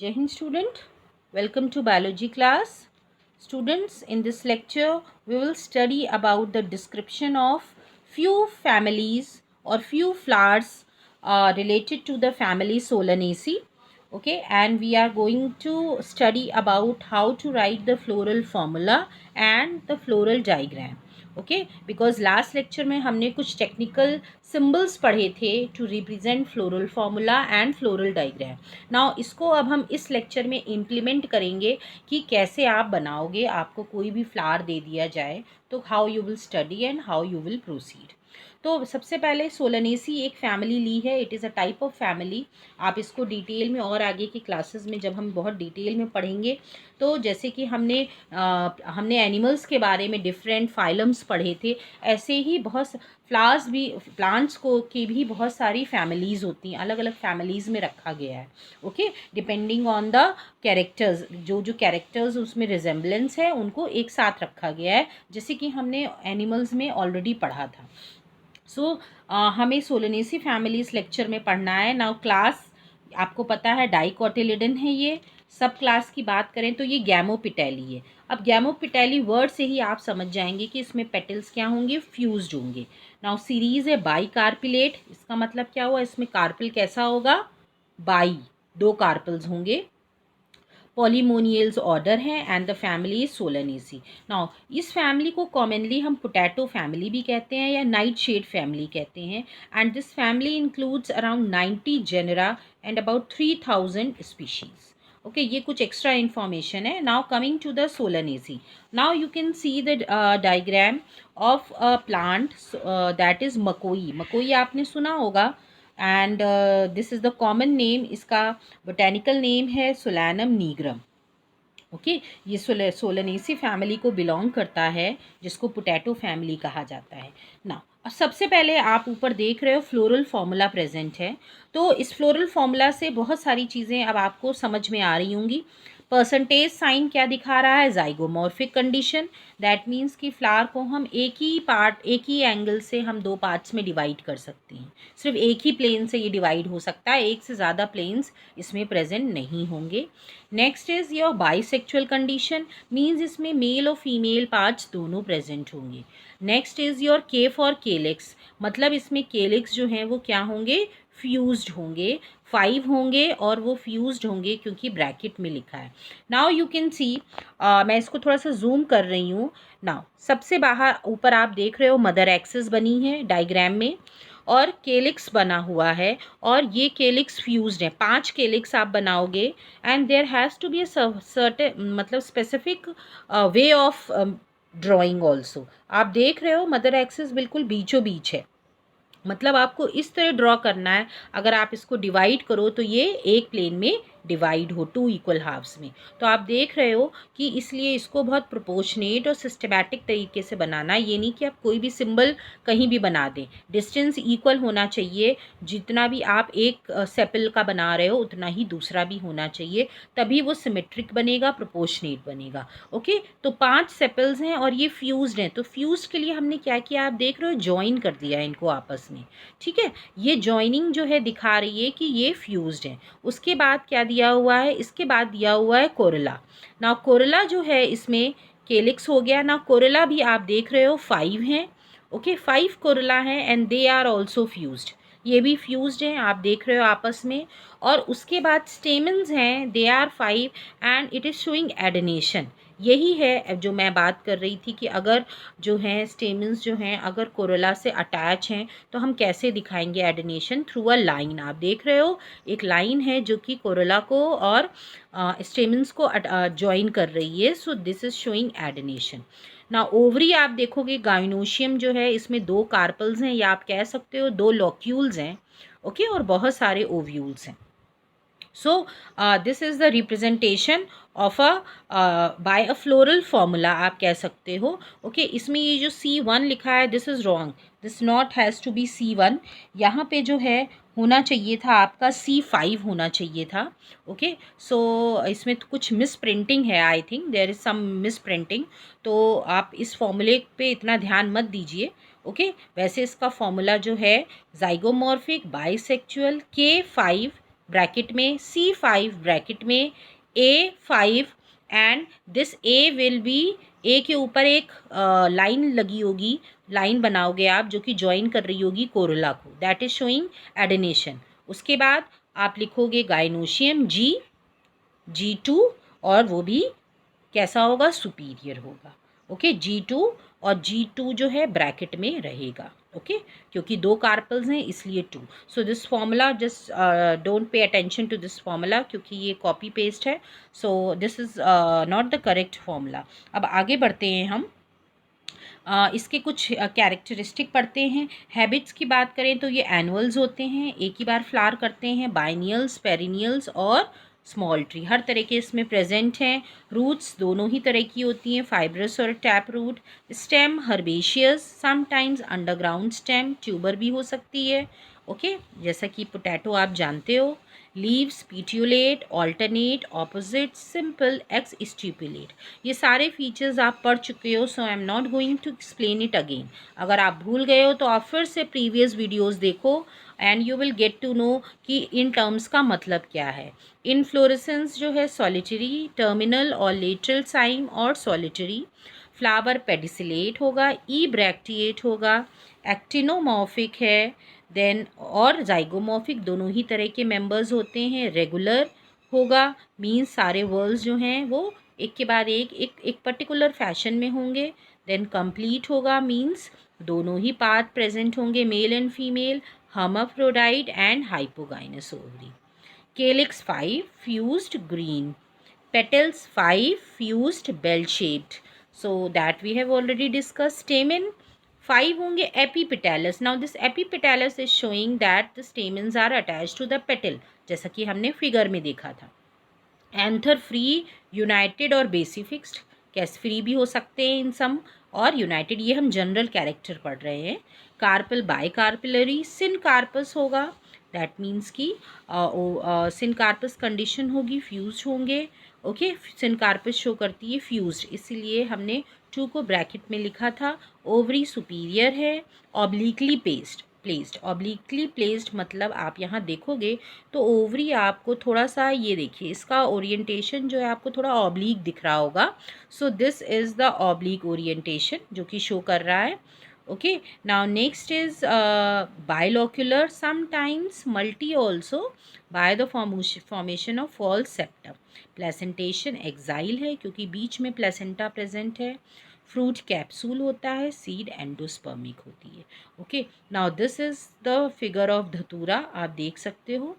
Jai Hind student, welcome to biology class. Students, in this lecture we will study about the description of few families or few flowers related to the family Solanaceae. Okay, and we are going to study about how to write the floral formula and the floral diagram. Okay, because last lecture में हमने कुछ technical symbols पढ़े थे to represent floral formula and floral diagram. Now इसको अब हम इस lecture में इम्प्लीमेंट करेंगे कि कैसे आप बनाओगे. आपको कोई भी फ्लावर दे दिया जाए तो how you will study and how you will proceed. तो सबसे पहले सोलनेसी एक फैमिली ली है. It is a type of family. आप इसको डिटेल में और आगे की क्लासेस में जब हम बहुत डिटेल में पढ़ेंगे तो जैसे कि हमने एनिमल्स के बारे में डिफरेंट फाइलम्स पढ़े थे, ऐसे ही बहुत फ्लावर्स भी, प्लांट्स को की भी बहुत सारी फैमिलीज़ होती हैं. अलग अलग फैमिलीज़ में रखा गया है. Okay, depending on the characters, जो जो कैरेक्टर्स उसमें रिजेम्बलेंस है उनको एक साथ रखा गया है, जैसे कि हमने एनिमल्स में ऑलरेडी पढ़ा था. सो हमें सोलनेसी फैमिलीज लेक्चर में पढ़ना है. नाउ क्लास आपको पता है डाइकोटिलिडन है. ये सब क्लास की बात करें तो ये गैमोपिटेली है. अब गैमोपिटेली वर्ड से ही आप समझ जाएंगे कि इसमें पेटल्स क्या होंगे, फ्यूज्ड होंगे. नाउ सीरीज है बाई कार्पिलेट. इसका मतलब क्या हुआ, इसमें कार्पिल कैसा होगा, बाई, दो कार्पल्स होंगे. पॉलीमोनियल्स ऑर्डर है and the family is solanaceae. Now इस फैमिली को कॉमनली हम पोटैटो फैमिली भी कहते हैं या नाइट शेड फैमिली कहते हैं. And this family includes around 90 genera and about 3000 species. Okay, ये कुछ एक्स्ट्रा इन्फॉर्मेशन है. Now coming to the solanaceae. Now you can see the diagram of a plant that is makoi. मकोई आपने सुना होगा and this is the common name. इसका botanical name है solanum नीग्रम. Okay, ये सोलनेसी फैमिली को बिलोंग करता है, जिसको पोटैटो फैमिली कहा जाता है. ना सबसे पहले आप ऊपर देख रहे हो फ्लोरल फार्मूला प्रेजेंट है. तो इस फ्लोरल फार्मूला से बहुत सारी चीज़ें अब आपको समझ में आ रही होंगी. परसेंटेज साइन क्या दिखा रहा है, जाइगोमॉर्फिक कंडीशन. दैट मीन्स कि फ्लावर को हम एक ही एंगल से हम दो पार्ट्स में डिवाइड कर सकते हैं. सिर्फ एक ही प्लेन से ये डिवाइड हो सकता है, एक से ज़्यादा प्लेन्स इसमें प्रेजेंट नहीं होंगे. Next is your bisexual condition, means इसमें मेल और फीमेल पार्ट्स दोनों प्रेजेंट होंगे. नेक्स्ट इज़ योर के फॉर केलिक्स, मतलब इसमें केलिक्स जो हैं वो क्या होंगे, फ्यूज्ड होंगे. 5 होंगे और वो फ्यूज्ड होंगे क्योंकि ब्रैकेट में लिखा है. नाउ यू कैन सी, मैं इसको थोड़ा सा जूम कर रही हूँ. नाउ सबसे बाहर ऊपर आप देख रहे हो मदर एक्सिस बनी है डायग्राम में और केलिक्स बना हुआ है और ये केलिक्स फ्यूज्ड है. 5 केलिक्स आप बनाओगे and there has to be a certain, मतलब specific way of drawing also. आप देख रहे हो मदर एक्सिस बिल्कुल बीचों बीच है, मतलब आपको इस तरह ड्रॉ करना है. अगर आप इसको डिवाइड करो तो ये एक प्लेन में डिवाइड हो, 2 इक्वल हाफ्स में. तो आप देख रहे हो कि इसलिए इसको बहुत प्रोपोर्शनेट और सिस्टमैटिक तरीके से बनाना. ये नहीं कि आप कोई भी सिंबल कहीं भी बना दें. डिस्टेंस इक्वल होना चाहिए. जितना भी आप एक सेपल का बना रहे हो उतना ही दूसरा भी होना चाहिए, तभी वो सिमेट्रिक बनेगा, प्रोपोर्शनेट बनेगा. ओके, तो 5 सेपल्स हैं और ये फ्यूज्ड हैं. तो फ्यूज्ड के लिए हमने क्या किया, आप देख रहे हो जॉइन कर दिया है इनको आपस में. ठीक है, ये जॉइनिंग जो है दिखा रही है कि ये फ्यूज्ड है. उसके बाद क्या दिया हुआ है, इसके बाद दिया हुआ है कोरला. ना कोरला जो है इसमें केलिक्स हो गया. ना कोरला भी आप देख रहे हो 5 हैं. ओके, 5 कोरला हैं and they are also fused. ये भी फ्यूज्ड हैं, आप देख रहे हो आपस में. और उसके बाद स्टेमन्स हैं, they are 5 and it is showing adnation. यही है जो मैं बात कर रही थी कि अगर जो हैं स्टेमन्स जो हैं अगर कोरोला से अटैच हैं तो हम कैसे दिखाएंगे एडेनेशन, थ्रू अ लाइन. आप देख रहे हो एक लाइन है जो कि कोरोला को और स्टेमन्स को जॉइन कर रही है. So this is showing adnation. ना ओवरी आप देखोगे गाइनोशियम जो है इसमें 2 कार्पल्स हैं, या आप कह सकते हो 2 लॉक्यूल्स हैं. ओके, और बहुत सारे ओव्यूल्स हैं. So this is the representation of a by a floral formula आप कह सकते हो. ओके, इसमें ये जो C1 लिखा है this is wrong. This not has to be C1. यहाँ पे जो है होना चाहिए था आपका C5 होना चाहिए था. ओके, सो इसमें तो कुछ मिस प्रिंटिंग है. I think there is some misprinting. तो आप इस फॉर्मूले पे इतना ध्यान मत दीजिए. ओके, वैसे इसका फॉर्मूला जो है जाइगोमॉर्फिक बाइसेक्चुअल K5 ब्रैकेट में, C5 ब्रैकेट में, A5 and this A will be, A के ऊपर एक लाइन लगी होगी, लाइन बनाओगे आप जो कि ज्वाइन कर रही होगी कोरोला को, दैट इज शोइंग एडेनेशन। उसके बाद आप लिखोगे गाइनोशियम G2 और वो भी कैसा होगा, सुपीरियर होगा। ओके, G2 और G2 जो है ब्रैकेट में रहेगा। ओके, क्योंकि दो कार्पल्स हैं इसलिए 2। So this formula, just don't pay attention to this formula क्योंकि ये कॉपी पेस्ट है। So this is not the correct formula. अब आगे बढ़ते हैं हम, इसके कुछ कैरेक्टरिस्टिक पढ़ते हैं। हैबिट्स की बात करें तो ये एनुअल्स होते हैं, एक ही बार फ्लावर करते हैं। बाइनियल्स, पेरिनियल्स और स्मॉल ट्री हर तरह के इसमें प्रेजेंट हैं। रूट्स दोनों ही तरह की होती हैं, फाइब्रस और tap root. Stem herbaceous, sometimes underground stem, tuber भी हो सकती है। ओके, जैसा कि पोटैटो आप जानते हो। Leaves petiolate, alternate, opposite, simple, exstipulate. ये सारे फीचर्स आप पढ़ चुके हो, so I am not going to explain it again. अगर आप भूल गए हो तो आप फिर से प्रीवियस वीडियोस देखो and you will get to know कि इन टर्म्स का मतलब क्या है। इनफ्लोरेसेंस जो है सॉलिटरी, टर्मिनल और लेटरल साइम और सॉलिटरी। फ्लावर पेडिसिलेट होगा, ई ब्रैक्टिएट होगा, एक्टिनोमॉर्फिक है, देन और जाइगोमॉर्फिक, दोनों ही तरह के मेंबर्स होते हैं। रेगुलर होगा, मीन्स सारे वर्ल्स जो हैं वो एक के बाद एक पर्टिकुलर फैशन में होंगे। देन कंप्लीट होगा, मीन्स दोनों ही पार्ट प्रेजेंट होंगे, male and female. Hermaphrodite and hypogynous ovary. calyx 5 fused green, petals 5 fused bell shaped, so that we have already discussed. stamen 5 होंगे epipetalous. Now this epipetalous is showing that the stamens are attached to the petal, जैसा कि हमने figure में देखा था। Anther free, United और बेसिफिक्स्ड, कैस free भी हो सकते हैं इन सम और यूनाइटेड, ये हम जनरल कैरेक्टर पढ़ रहे हैं। कार्पल बाई कार्पिलरी, सिन कार्पस होगा, दैट मीन्स कि सिन कार्पस कंडीशन होगी, फ्यूज होंगे। ओके, सिन कार्पस शो करती है फ्यूज्ड, इसीलिए हमने 2 को ब्रैकेट में लिखा था। ओवरी सुपीरियर है, ऑब्लिकली प्लेस्ड, ऑब्लिकली प्लेस्ड मतलब आप यहाँ देखोगे तो ओवरी आपको थोड़ा सा, ये देखिए इसका ओरिएंटेशन जो है आपको थोड़ा ऑब्लिक दिख रहा होगा। So this is the oblique orientation जो कि शो कर रहा है। Okay, now next is bilocular, sometimes multi also, by the formation of false septum. Placentation axile है क्योंकि बीच में प्लेसेंटा प्रेजेंट है। फ्रूट कैप्सूल होता है, सीड एंडोस्पर्मिक होती है। Okay, now this is the figure of dhatura, आप देख सकते हो।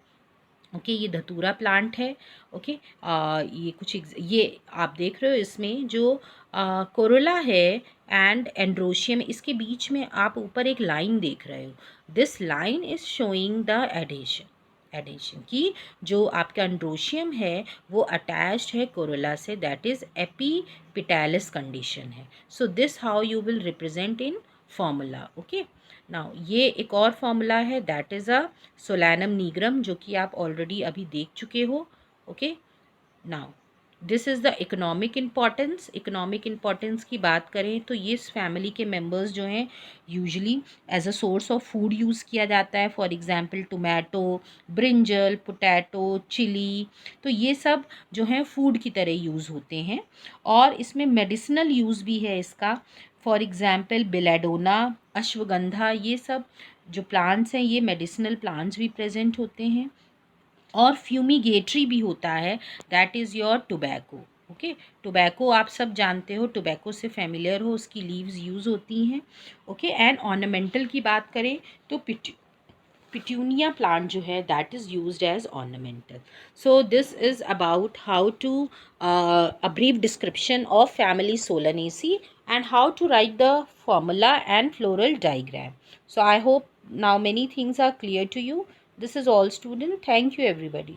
ओके, ये धतूरा प्लांट है। ओके, ये कुछ ये आप देख रहे हो, इसमें जो कोरोला है एंड एंड्रोशियम, इसके बीच में आप ऊपर एक लाइन देख रहे हो। This line is showing the adhesion की जो आपका एंड्रोशियम है वो अटैच्ड है कोरोला से, दैट इज एपीपिटैलिस कंडीशन है। So this how you will represent in formula. Okay, now ये एक और फॉर्मूला है, दैट इज़ अ सोलैनम नीग्रम, जो कि आप ऑलरेडी अभी देख चुके हो। Okay, now this is the economic importance. Economic importance की बात करें तो ये इस फैमिली के मेंबर्स जो हैं usually as a source of food use किया जाता है। For example tomato, brinjal, potato, chilli, तो ये सब जो हैं फूड की तरह यूज़ होते हैं और इसमें मेडिसिनल यूज़ भी है इसका। फॉर एग्जांपल बेलेडोना, अश्वगंधा, ये सब जो प्लांट्स हैं ये मेडिसिनल प्लांट्स भी प्रेजेंट होते हैं। और फ्यूमिगेटरी भी होता है, that is your tobacco. Okay, tobacco आप सब जानते हो, टोबैको से फेमिलियर हो, उसकी लीव्स यूज़ होती हैं। ओके, एंड ऑर्नामेंटल की बात करें तो पिट्यूनिया प्लांट जो है that is used as ornamental. So this is about how to a brief description of family Solanaceae and how to write the formula and floral diagram. So I hope now many things are clear to you. This is all student. Thank you everybody.